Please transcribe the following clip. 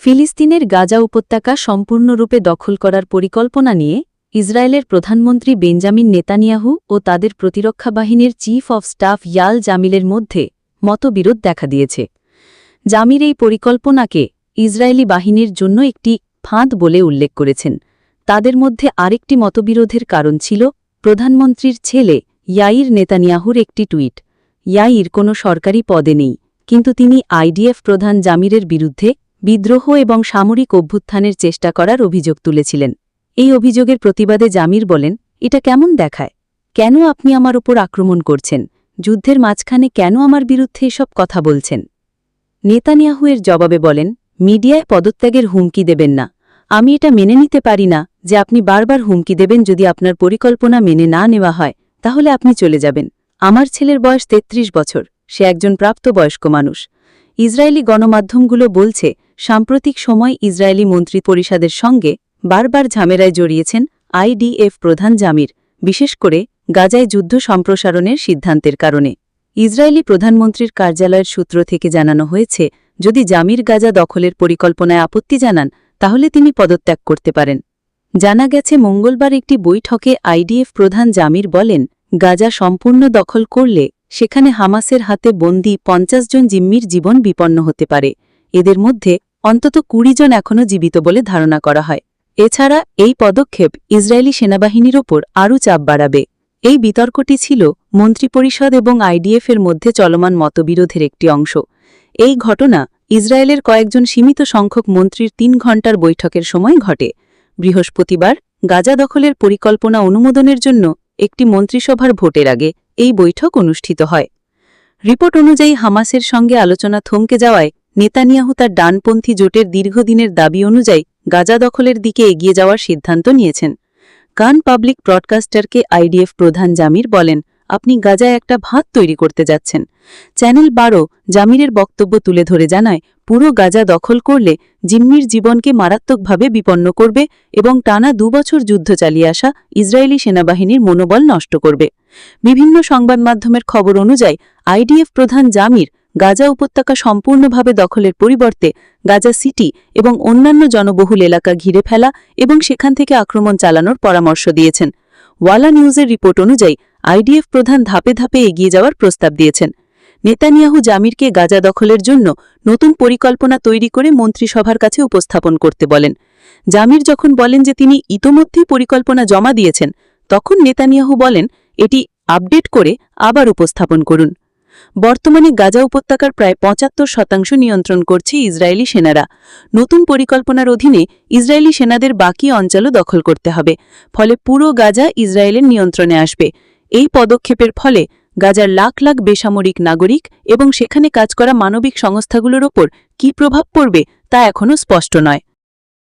ফিলিস্তিনের গাজা উপত্যকা সম্পূর্ণরূপে দখল করার পরিকল্পনা নিয়ে ইসরায়েলের প্রধানমন্ত্রী বেঞ্জামিন নেতানিয়াহু ও তাদের প্রতিরক্ষা বাহিনীর চিফ অব স্টাফ ইয়াল জামিলের মধ্যে মতবিরোধ দেখা দিয়েছে। জামির এই পরিকল্পনাকে ইসরায়েলি বাহিনীর জন্য একটি ফাঁদ বলে উল্লেখ করেছেন। তাদের মধ্যে আরেকটি মতবিরোধের কারণ ছিল প্রধানমন্ত্রীর ছেলে ইয়াইর নেতানিয়াহুর একটি টুইট। ইয়াইর কোনো সরকারি পদে নেই, কিন্তু তিনি আইডিএফ প্রধান জামিরের বিরুদ্ধে বিদ্রোহ এবং সামরিক অভ্যুত্থানের চেষ্টা করার অভিযোগ তুলেছিলেন। এই অভিযোগের প্রতিবাদে জামির বলেন, এটা কেমন দেখায়? কেন আপনি আমার ওপর আক্রমণ করছেন? যুদ্ধের মাঝখানে কেন আমার বিরুদ্ধে এসব কথা বলছেন? নেতানিয়াহু এর জবাবে বলেন, মিডিয়ায় পদত্যাগের হুমকি দেবেন না। আমি এটা মেনে নিতে পারি না যে আপনি বারবার হুমকি দেবেন। যদি আপনার পরিকল্পনা মেনে না নেওয়া হয় তাহলে আপনি চলে যাবেন। আমার ছেলের বয়স ৩৩ বছর, সে একজন প্রাপ্তবয়স্ক মানুষ। ইসরায়েলি গণমাধ্যমগুলো বলছে, সাম্প্রতিক সময় ইসরায়েলি মন্ত্রী পরিষদের সঙ্গে বারবার ঝামেলায় জড়িয়েছেন আইডিএফ প্রধান জামির, বিশেষ করে গাজায় যুদ্ধ সম্প্রসারণের সিদ্ধান্তের কারণে। ইসরায়েলি প্রধানমন্ত্রীর কার্যালয়ের সূত্র থেকে জানানো হয়েছে, যদি জামির গাজা দখলের পরিকল্পনায় আপত্তি জানান তাহলে তিনি পদত্যাগ করতে পারেন। জানা গেছে, মঙ্গলবার একটি বৈঠকে আইডিএফ প্রধান জামির বলেন, গাজা সম্পূর্ণ দখল করলে সেখানে হামাসের হাতে বন্দী ৫০ জন জিম্মির জীবন বিপন্ন হতে পারে। এদের মধ্যে অন্তত ২০ জন এখনও জীবিত বলে ধারণা করা হয়। এছাড়া এই পদক্ষেপ ইসরায়েলি সেনাবাহিনীর ওপর আরও চাপ বাড়াবে। এই বিতর্কটি ছিল মন্ত্রিপরিষদ এবং আইডিএফের মধ্যে চলমান মতবিরোধের একটি অংশ। এই ঘটনা ইসরায়েলের কয়েকজন সীমিত সংখ্যক মন্ত্রীর ৩ ঘণ্টার বৈঠকের সময় ঘটে। বৃহস্পতিবার গাজা দখলের পরিকল্পনা অনুমোদনের জন্য একটি মন্ত্রিসভার ভোটের আগে এই বৈঠক অনুষ্ঠিত হয়। রিপোর্ট অনুযায়ী হামাসের সঙ্গে আলোচনা থমকে যাওয়ায় নেতানিয়াহু তার ডানপন্থী জোটের দীর্ঘদিনের দাবি অনুযায়ী গাজা দখলের দিকে এগিয়ে যাওয়ার সিদ্ধান্ত নিয়েছেন। কান পাবলিক ব্রডকাস্টারকে আইডিএফ প্রধান জামির বলেন, আপনি গাজায় একটা ভাত তৈরি করতে যাচ্ছেন। চ্যানেল ১২ জামিরের বক্তব্য তুলে ধরে জানায়, পুরো গাজা দখল করলে জিম্মির জীবনকে মারাত্মকভাবে বিপন্ন করবে এবং টানা ২ বছর যুদ্ধ চালিয়ে আসা ইসরায়েলি সেনাবাহিনীর মনোবল নষ্ট করবে। বিভিন্ন সংবাদ মাধ্যমের খবর অনুযায়ী আইডিএফ প্রধান জামির গাজা উপত্যকা সম্পূর্ণভাবে দখলের পরিবর্তে গাজা সিটি এবং অন্যান্য জনবহুল এলাকা ঘিরে ফেলা এবং সেখান থেকে আক্রমণ চালানোর পরামর্শ দিয়েছেন। ওয়ালা নিউজের রিপোর্ট অনুযায়ী আইডিএফ প্রধান ধাপে ধাপে এগিয়ে যাওয়ার প্রস্তাব দিয়েছেন। নেতানিয়াহু জামিরকে গাজা দখলের জন্য নতুন পরিকল্পনা তৈরি করে মন্ত্রিসভার কাছে উপস্থাপন করতে বলেন। জামির যখন বলেন যে তিনি ইতোমধ্যেই পরিকল্পনা জমা দিয়েছেন, তখন নেতানিয়াহু বলেন, এটি আপডেট করে আবার উপস্থাপন করুন। বর্তমানে গাজা উপত্যকার প্রায় ৭৫% নিয়ন্ত্রণ করছে ইসরায়েলি সেনারা। নতুন পরিকল্পনার অধীনে ইসরায়েলি সেনাদের বাকি অঞ্চলও দখল করতে হবে, ফলে পুরো গাজা ইসরায়েলের নিয়ন্ত্রণে আসবে। এই পদক্ষেপের ফলে গাজার লাখ লাখ বেসামরিক নাগরিক এবং সেখানে কাজ করা মানবিক সংস্থাগুলোর ওপর কী প্রভাব পড়বে তা এখনও স্পষ্ট নয়।